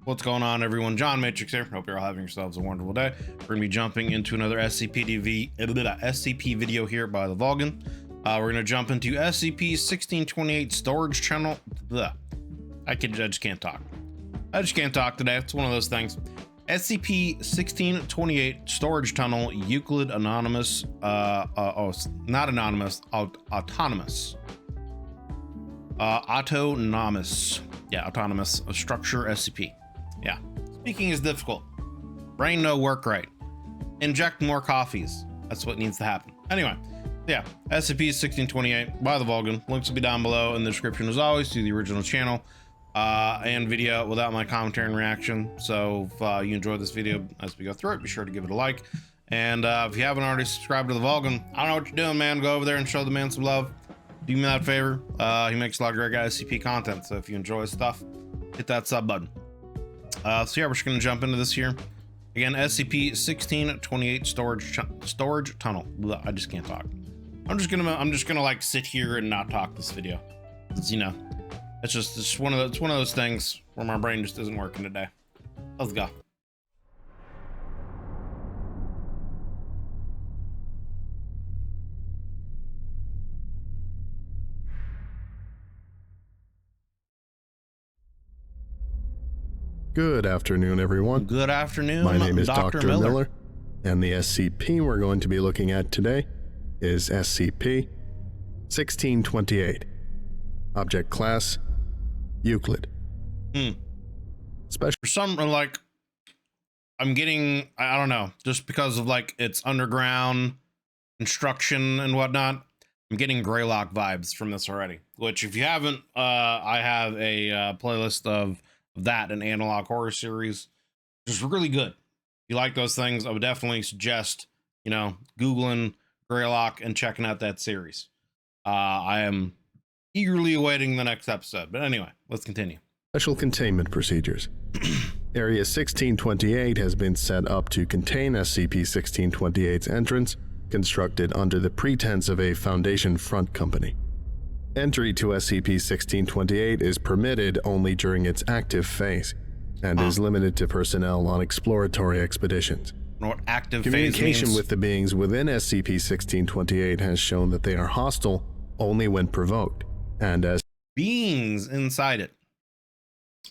What's going on, everyone? John Matrix here. Hope you're all having yourselves a wonderful day. We're gonna be jumping into another SCP video here by the Vulcan. We're gonna jump into SCP-1628 storage channel. I just can't talk. I just can't talk today. It's one of those things. SCP-1628 storage tunnel, Euclid anonymous. Not anonymous. Autonomous. Autonomous. Yeah, autonomous structure SCP. Yeah, speaking is difficult. Brain no work right. Inject more coffees. That's what needs to happen. Anyway, yeah, SCP-1628 by the Vulcan. Links will be down below in the description as always to the original channel and video without my commentary and reaction. So if you enjoy this video as we go through it, be sure to give it a like. And if you haven't already subscribed to the Vulcan, I don't know what you're doing, man. Go over there and show the man some love. Do me that favor. He makes a lot of great SCP content. So if you enjoy his stuff, hit that sub button. So yeah, we're just gonna jump into this here. Again, SCP-1628 storage tunnel. Blah, I just can't talk. I'm just gonna like sit here and not talk this video. It's, you know, it's one of those things where my brain just isn't working today. Let's go. Good afternoon, everyone. Good afternoon. My name is Dr. Miller, and the SCP we're going to be looking at today is SCP-1628. Object Class, Euclid. Special for some, like, I'm getting, I don't know, just because of like its underground construction and whatnot, I'm getting Greylock vibes from this already. Which, if you haven't, I have a playlist of that and analog horror series, which is really good. If you like those things, I would definitely suggest, you know, googling Greylock and checking out that series. I am eagerly awaiting the next episode, but anyway, let's continue. Special containment procedures. Area 1628 has been set up to contain SCP-1628's entrance, constructed under the pretense of a Foundation front company. Entry to SCP-1628 is permitted only during its active phase, and is limited to personnel on exploratory expeditions. What active Communication phase means? with the beings within SCP-1628 has shown that they are hostile only when provoked, and as beings inside it.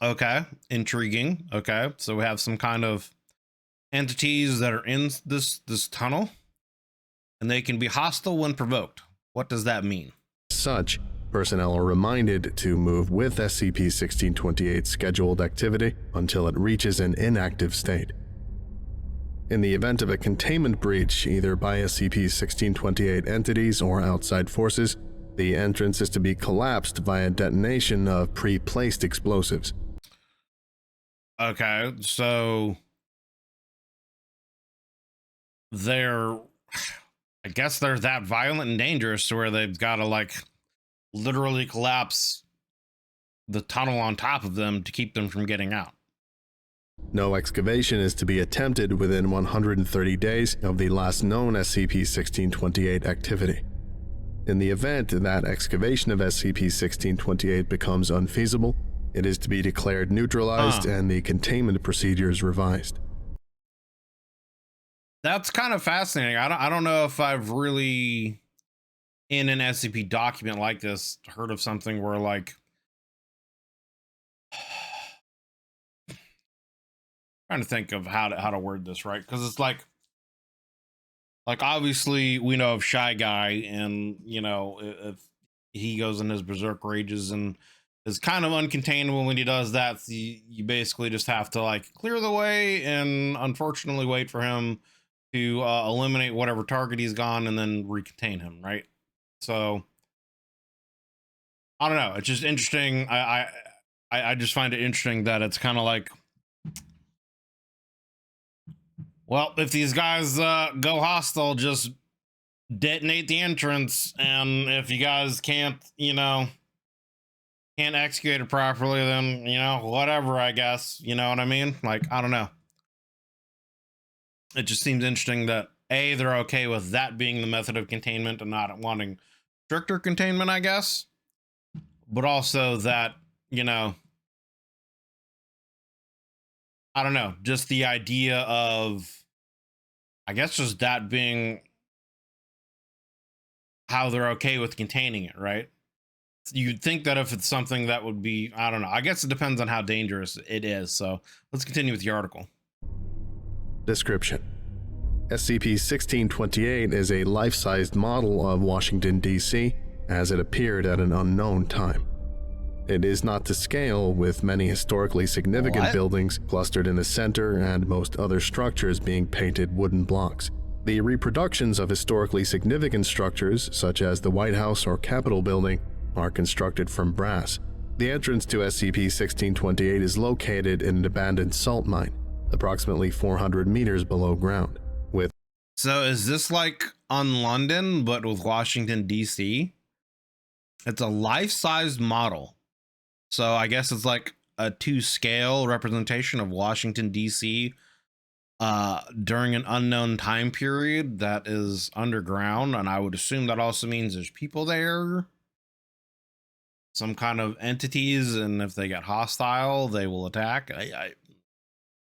Okay, intriguing. Okay, so we have some kind of entities that are in this tunnel, and they can be hostile when provoked. What does that mean? such, personnel are reminded to move with SCP-1628's scheduled activity until it reaches an inactive state. In the event of a containment breach, either by SCP-1628 entities or outside forces, the entrance is to be collapsed via detonation of pre-placed explosives. Okay, so I guess they're that violent and dangerous to where they've got to like literally collapse the tunnel on top of them to keep them from getting out. No excavation is to be attempted within 130 days of the last known SCP-1628 activity. In the event that excavation of SCP-1628 becomes unfeasible, it is to be declared neutralized and the containment procedures revised. That's kind of fascinating. I don't know if I've really, in an SCP document like this, heard of something where like, trying to think of how to word this right, because it's like obviously we know of Shy Guy, and you know, if he goes in his berserk rages and is kind of uncontainable when he does that, you basically just have to like clear the way and unfortunately wait for him to eliminate whatever target he's gone and then recontain him, right? So I don't know, it's just interesting. I just find it interesting that it's kind of like, well, if these guys go hostile, just detonate the entrance, and if you guys can't, you know, can't execute it properly, then, you know, whatever, I guess. You know what I mean? Like, I don't know. It just seems interesting that A, they're okay with that being the method of containment and not wanting stricter containment, I guess. But also that, you know, I don't know, just the idea of, I guess, just that being how they're okay with containing it, right? You'd think that if it's something that would be, I don't know, I guess it depends on how dangerous it is. So let's continue with the article. Description: SCP-1628 is a life-sized model of Washington, D.C. as it appeared at an unknown time. It is not to scale, with many historically significant buildings clustered in the center and most other structures being painted wooden blocks. The reproductions of historically significant structures, such as the White House or Capitol building, are constructed from brass. The entrance to SCP-1628 is located in an abandoned salt mine, approximately 400 meters below ground, with... So is this like on London, but with Washington, D.C.? It's a life-sized model. So I guess it's like a 2-scale representation of Washington, D.C. During an unknown time period that is underground. And I would assume that also means there's people there, some kind of entities, and if they get hostile, they will attack.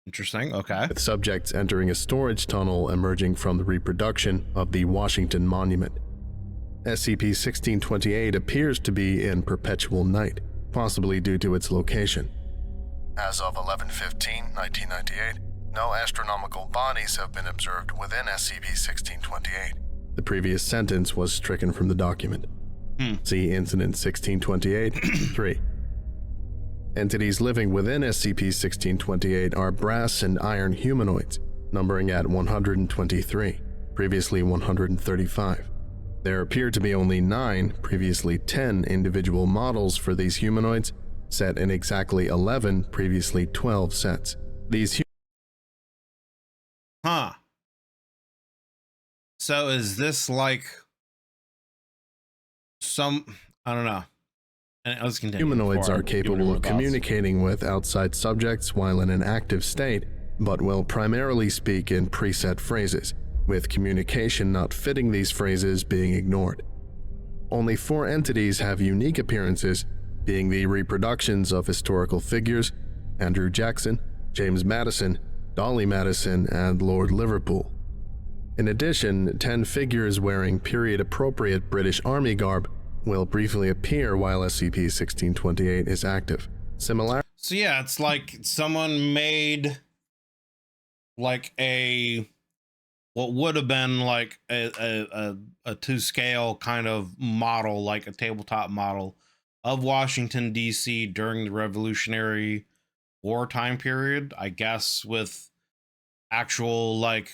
Interesting. Okay. With subjects entering a storage tunnel emerging from the reproduction of the Washington Monument. SCP-1628 appears to be in perpetual night, possibly due to its location. As of 11/15/1998, no astronomical bodies have been observed within SCP-1628. The previous sentence was stricken from the document. See Incident 1628-3. Entities living within SCP-1628 are brass and iron humanoids, numbering at 123, previously 135. There appear to be only 9, previously 10 individual models for these humanoids, set in exactly 11, previously 12 sets. These So is this like I don't know. And let's continue. Humanoids are capable of communicating with outside subjects while in an active state, but will primarily speak in preset phrases, with communication not fitting these phrases being ignored. Only 4 entities have unique appearances, being the reproductions of historical figures: Andrew Jackson, James Madison, Dolly Madison, and Lord Liverpool. In addition, 10 figures wearing period-appropriate British Army garb will briefly appear while SCP-1628 is active. So yeah, it's like someone made like what would have been like a 2-scale kind of model, like a tabletop model of Washington, D.C. during the Revolutionary War time period, I guess, with actual like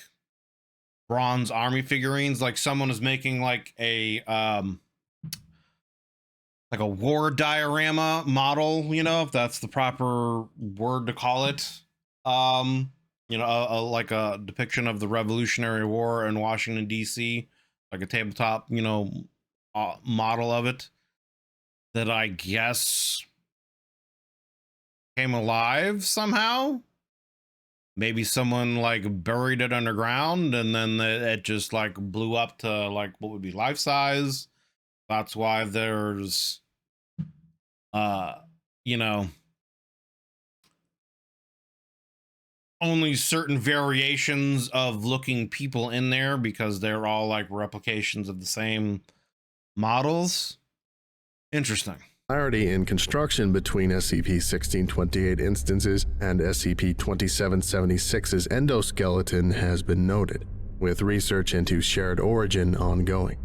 bronze army figurines. Like someone is making like a war diorama model, you know, if that's the proper word to call it. You know, like a depiction of the Revolutionary War in Washington, D.C., like a tabletop, you know, model of it that I guess came alive somehow. Maybe someone like buried it underground and then it just like blew up to like what would be life size. That's why there's, you know, only certain variations of looking people in there because they're all like replications of the same models. Interesting. Similarity in construction between SCP-1628 instances and SCP-2776's endoskeleton has been noted, with research into shared origin ongoing.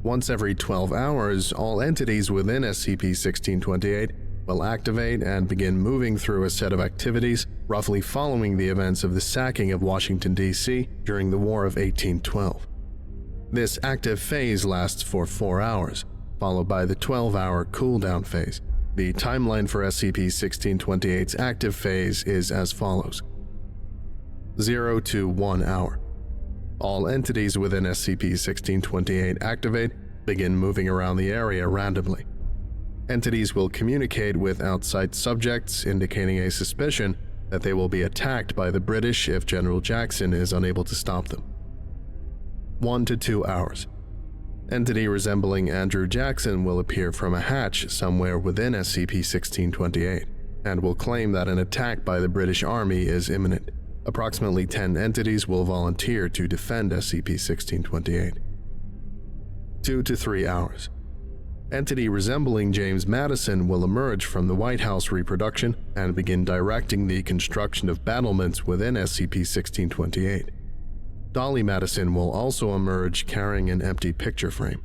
Once every 12 hours, all entities within SCP-1628 will activate and begin moving through a set of activities roughly following the events of the sacking of Washington, D.C. during the War of 1812. This active phase lasts for 4 hours, followed by the 12-hour cooldown phase. The timeline for SCP-1628's active phase is as follows: 0 to 1 hour. All entities within SCP-1628 activate, begin moving around the area randomly. Entities will communicate with outside subjects, indicating a suspicion that they will be attacked by the British if General Jackson is unable to stop them. 1 to 2 hours. Entity resembling Andrew Jackson will appear from a hatch somewhere within SCP-1628. and will claim that an attack by the British Army is imminent. Approximately 10 entities will volunteer to defend SCP-1628. 2 to 3 hours. Entity resembling James Madison will emerge from the White House reproduction and begin directing the construction of battlements within SCP-1628. Dolly Madison will also emerge carrying an empty picture frame.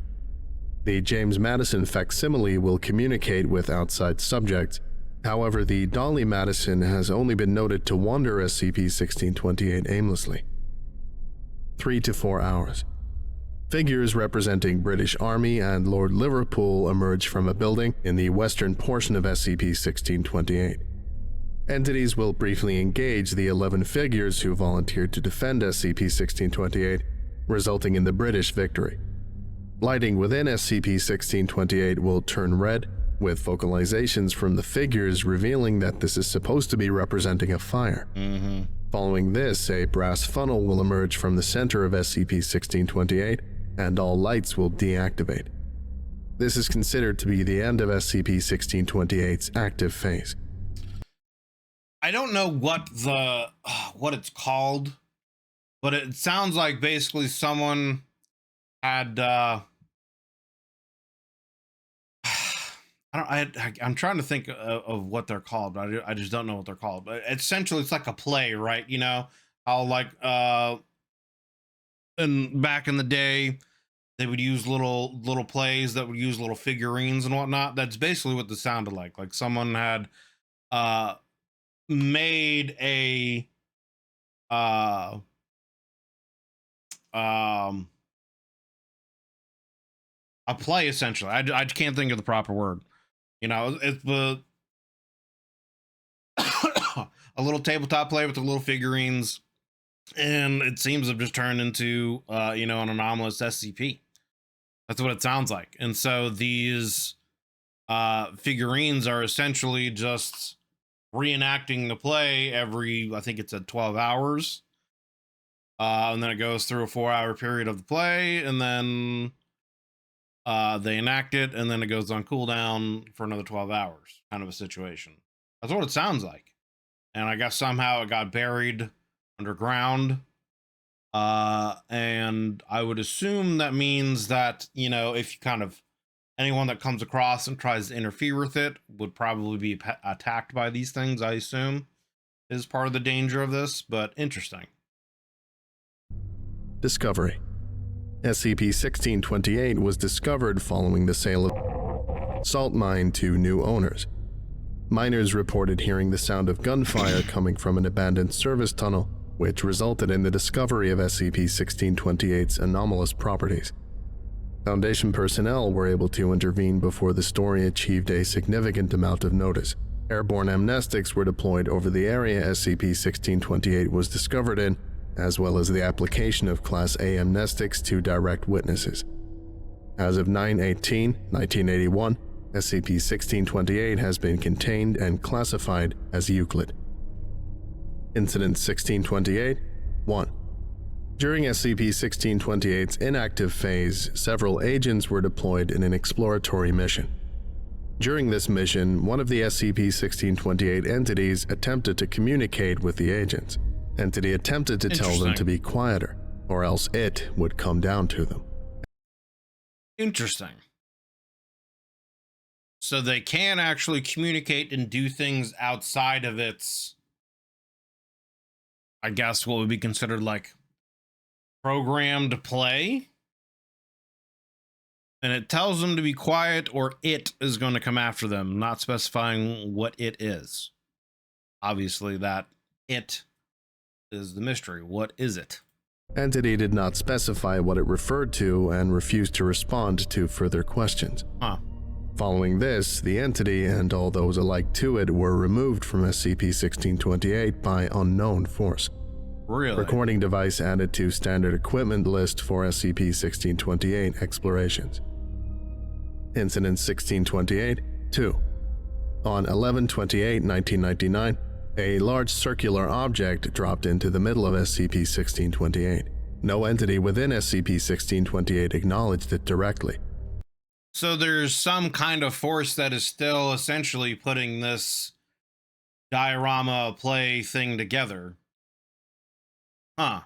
The James Madison facsimile will communicate with outside subjects. However, the Dolly Madison has only been noted to wander SCP-1628 aimlessly. 3 to 4 hours. Figures representing British Army and Lord Liverpool emerge from a building in the western portion of SCP-1628. Entities will briefly engage the 11 figures who volunteered to defend SCP-1628, resulting in the British victory. Lighting within SCP-1628 will turn red, with vocalizations from the figures revealing that this is supposed to be representing a fire. Following this, a brass funnel will emerge from the center of SCP-1628, and all lights will deactivate. This is considered to be the end of SCP-1628's active phase. I don't know what it's called, but it sounds like basically someone had I'm trying to think of what they're called, but I just don't know what they're called. But essentially, it's like a play, right? You know how like and back in the day, they would use little plays that would use little figurines and whatnot. That's basically what this sounded like. Like someone had made a play essentially. I can't think of the proper word. You know, it's the a little tabletop play with the little figurines, and it seems to have just turned into you know, an anomalous SCP. That's what it sounds like. And so these figurines are essentially just reenacting the play every, I think it's at 12 hours. And then it goes through a 4-hour period of the play, and then they enact it, and then it goes on cooldown for another 12 hours, kind of a situation. That's what it sounds like. And I guess somehow it got buried underground. And I would assume that means that, you know, if you kind of, anyone that comes across and tries to interfere with it would probably be attacked by these things, I assume, is part of the danger of this, but interesting. Discovery. SCP-1628 was discovered following the sale of salt mine to new owners. Miners reported hearing the sound of gunfire coming from an abandoned service tunnel, which resulted in the discovery of SCP-1628's anomalous properties. Foundation personnel were able to intervene before the story achieved a significant amount of notice. Airborne amnestics were deployed over the area SCP-1628 was discovered in, as well as the application of Class A amnestics to direct witnesses. As of 9/18/1981, SCP-1628 has been contained and classified as Euclid. Incident 1628 1. During SCP-1628's inactive phase, several agents were deployed in an exploratory mission. During this mission, one of the SCP-1628 entities attempted to communicate with the agents. Entity attempted to tell them to be quieter, or else it would come down to them. Interesting. So they can actually communicate and do things outside of its, I guess, what would be considered like programmed play. And it tells them to be quiet or it is going to come after them, not specifying what it is. Obviously, that it is the mystery. What is it? Entity did not specify what it referred to and refused to respond to further questions. Following this, the entity and all those alike to it were removed from SCP-1628 by unknown force. Really? Recording device added to standard equipment list for SCP-1628 explorations. Incident 1628 2. On 11/28/1999, a large circular object dropped into the middle of SCP-1628. No entity within SCP-1628 acknowledged it directly. So there's some kind of force that is still essentially putting this diorama play thing together. Huh.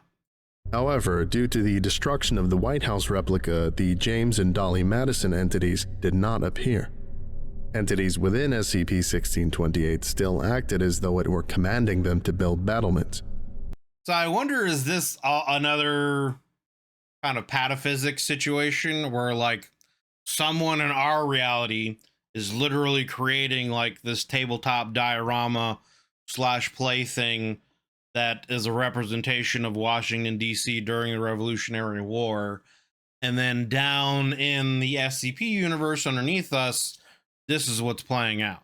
However, due to the destruction of the White House replica, the James and Dolly Madison entities did not appear. Entities within SCP-1628 still acted as though it were commanding them to build battlements. So I wonder, is this another kind of pataphysics situation where like someone in our reality is literally creating like this tabletop diorama / play thing that is a representation of Washington, D.C. during the Revolutionary War. And then down in the SCP universe underneath us, this is what's playing out.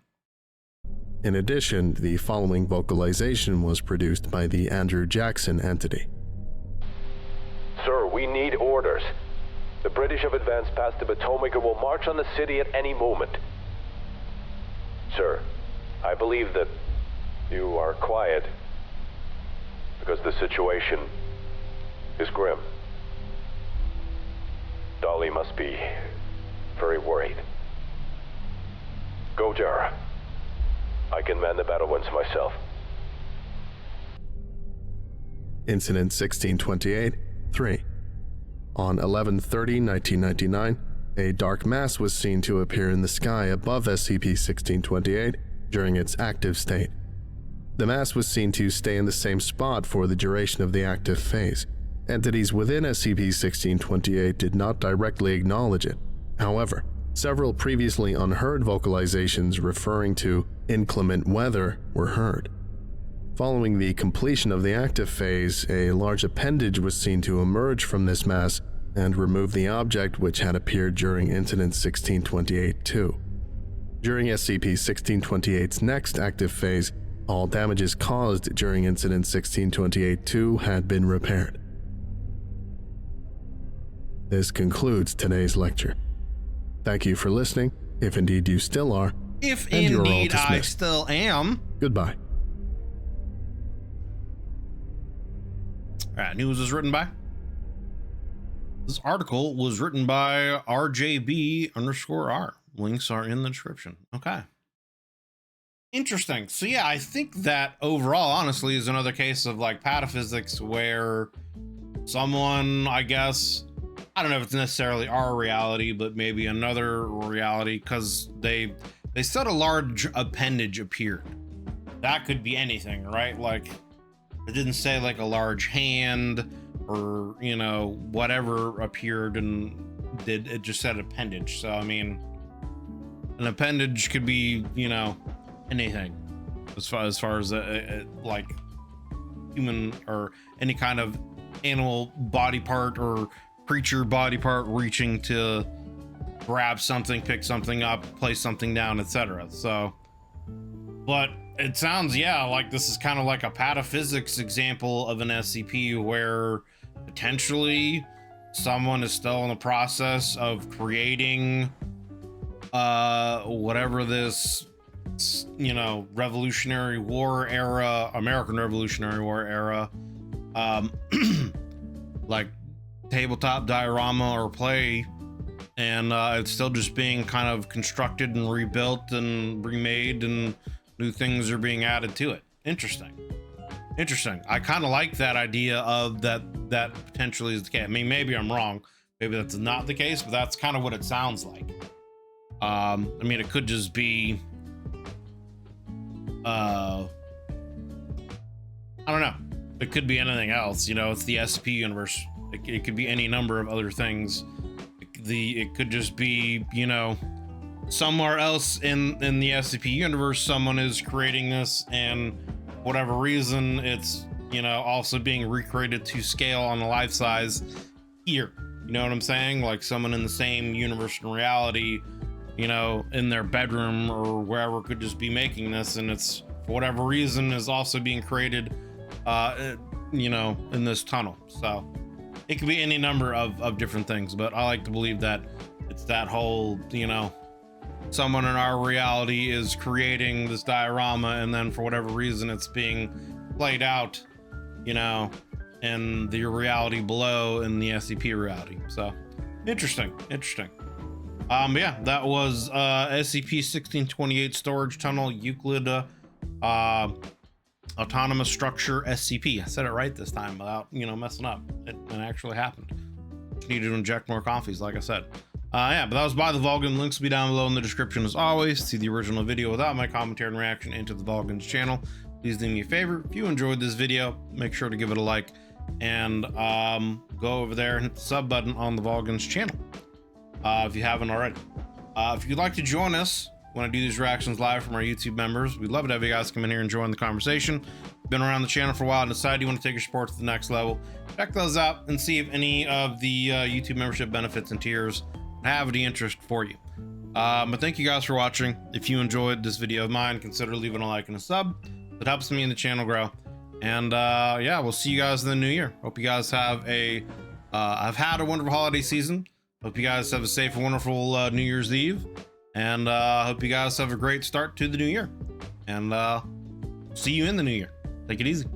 In addition, the following vocalization was produced by the Andrew Jackson entity. Sir, we need orders. The British have advanced past the Potomac and will march on the city at any moment. Sir, I believe that you are quiet because the situation is grim. Dolly must be very worried. Go, Jara. I can man the battlements myself. Incident 1628, 3. On 11/30/1999, a dark mass was seen to appear in the sky above SCP-1628 during its active state. The mass was seen to stay in the same spot for the duration of the active phase. Entities within SCP-1628 did not directly acknowledge it. However, several previously unheard vocalizations referring to inclement weather were heard. Following the completion of the active phase, a large appendage was seen to emerge from this mass and remove the object which had appeared during Incident 1628-2. During SCP-1628's next active phase, all damages caused during Incident 1628-2 had been repaired. This concludes today's lecture. Thank you for listening, if indeed you still are. If and you're all indeed I dismissed. still am. Goodbye. All right, news is written by. This article was written by RJB_R. Links are in the description. Okay. Interesting. So yeah, I think that overall, honestly, is another case of like pataphysics where someone, I guess, I don't know if it's necessarily our reality, but maybe another reality, because they said a large appendage appeared. That could be anything, right? Like, it didn't say like a large hand or, you know, whatever appeared, and it just said appendage. So, I mean, an appendage could be, you know, anything as far as like human or any kind of animal body part or creature body part reaching to grab something, pick something up, place something down, etc. So, but it sounds, yeah, like this is kind of like a pataphysics example of an SCP where potentially someone is still in the process of creating whatever this, you know, Revolutionary War era, American Revolutionary War era, like tabletop diorama or play, and it's still just being kind of constructed and rebuilt and remade, and new things are being added to it. Interesting. I kind of like that idea of that potentially is the case. I mean, maybe I'm wrong, maybe that's not the case, but that's kind of what it sounds like. I mean, it could just be I don't know, it could be anything else, you know. It's the SCP universe. It could be any number of other things. It could just be, you know, somewhere else in the SCP universe, someone is creating this, and whatever reason, it's, you know, also being recreated to scale on a life size here. You know what I'm saying? Like someone in the same universe and reality, you know, in their bedroom or wherever could just be making this, and it's for whatever reason is also being created, you know, in this tunnel. So it could be any number of different things, but I like to believe that it's that whole, you know, someone in our reality is creating this diorama, and then for whatever reason it's being played out, you know, in the reality below, in the SCP reality. So interesting. Yeah, that was SCP-1628 storage tunnel Euclid autonomous structure SCP. I said it right this time without, messing up. It actually happened. Needed to inject more coffees, like I said. Yeah, but that was by the Vulcan. Links will be down below in the description as always. See the original video without my commentary and reaction into the Vulcan's channel. Please do me a favor. If you enjoyed this video, make sure to give it a like and go over there and hit the sub button on the Vulcan's channel if you haven't already. If you'd like to join us when I do these reactions live from our YouTube members, we'd love to have you guys come in here and join the conversation. Been around the channel for a while and decided you want to take your support to the next level. Check those out and see if any of the YouTube membership benefits and tiers have any interest for you. But thank you guys for watching. If you enjoyed this video of mine, consider leaving a like and a sub. It helps me and the channel grow. And yeah, we'll see you guys in the new year. Hope you guys have I've had a wonderful holiday season. Hope you guys have a safe and wonderful New Year's Eve. And hope you guys have a great start to the new year. And see you in the new year. Take it easy.